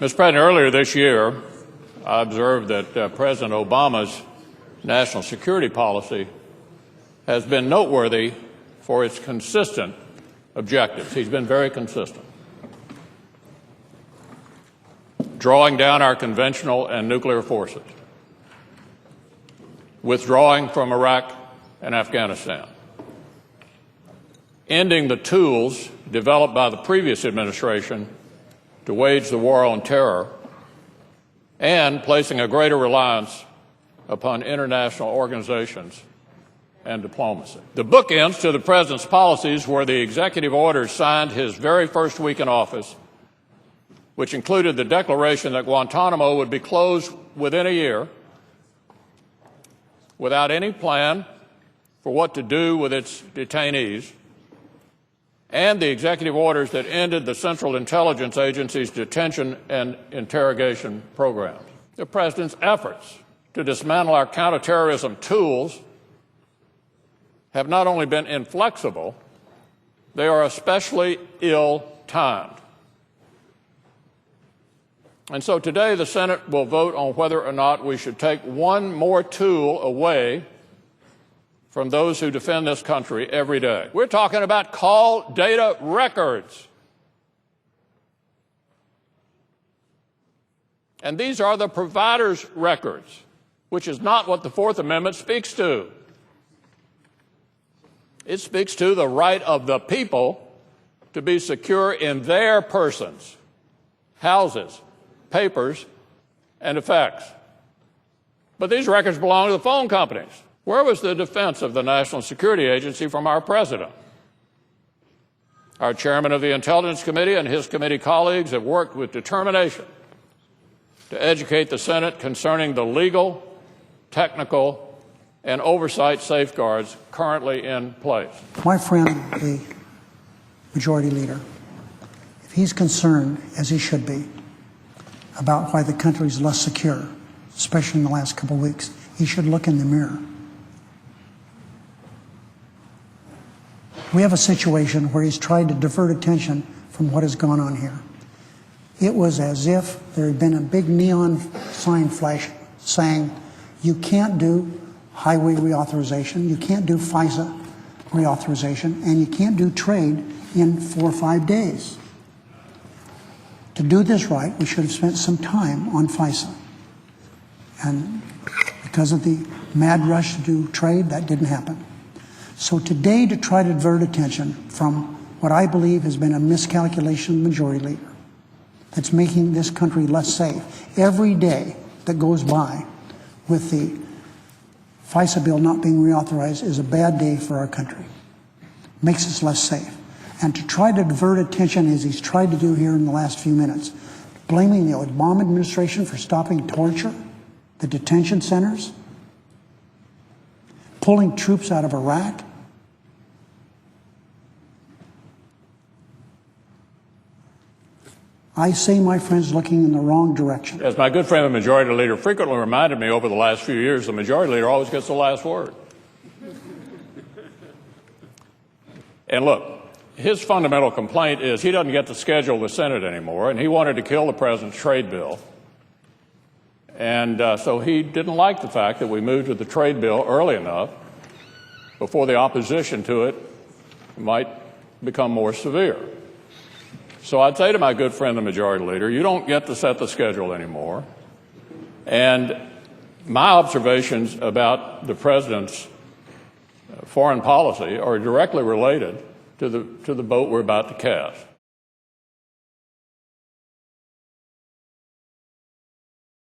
Mr. President, earlier this year, I observed that President Obama's national security policy has been noteworthy for its consistent objectives. He's been very consistent. Drawing down our conventional and nuclear forces, withdrawing from Iraq and Afghanistan, ending the tools developed by the previous administration to wage the war on terror, and placing a greater reliance upon international organizations and diplomacy. The bookends to the President's policies were the executive orders signed his very first week in office, which included the declaration that Guantanamo would be closed within a year without any plan for what to do with its detainees, and the executive orders that ended the Central Intelligence Agency's detention and interrogation programs. The President's efforts to dismantle our counterterrorism tools have not only been inflexible, they are especially ill-timed. And so today the Senate will vote on whether or not we should take one more tool away from those who defend this country every day. We're talking about call data records. And these are the provider's records, which is not what the Fourth Amendment speaks to. It speaks to the right of the people to be secure in their persons, houses, papers, and effects. But these records belong to the phone companies. Where was the defense of the National Security Agency from our President? Our chairman of the Intelligence Committee and his committee colleagues have worked with determination to educate the Senate concerning the legal, technical, and oversight safeguards currently in place. My friend, the Majority Leader, if he's concerned, as he should be, about why the country is less secure, especially in the last couple of weeks, he should look in the mirror. We have a situation where he's tried to divert attention from what has gone on here. It was as if there had been a big neon sign flash saying, you can't do highway reauthorization, you can't do FISA reauthorization, and you can't do trade in 4 or 5 days. To do this right, we should have spent some time on FISA. And because of the mad rush to do trade, that didn't happen. So today, to try to divert attention from what I believe has been a miscalculation of the Majority Leader that's making this country less safe, every day that goes by with the FISA bill not being reauthorized is a bad day for our country. Makes us less safe. And to try to divert attention, as he's tried to do here in the last few minutes, blaming the Obama administration for stopping torture, the detention centers, pulling troops out of Iraq, I say, my friends, looking in the wrong direction. As my good friend, the Majority Leader, frequently reminded me over the last few years, the Majority Leader always gets the last word. And look, his fundamental complaint is he doesn't get to schedule the Senate anymore, and he wanted to kill the President's trade bill. And so he didn't like the fact that we moved to the trade bill early enough before the opposition to it might become more severe. So I'd say to my good friend, the Majority Leader, you don't get to set the schedule anymore. And my observations about the President's foreign policy are directly related to the vote we're about to cast.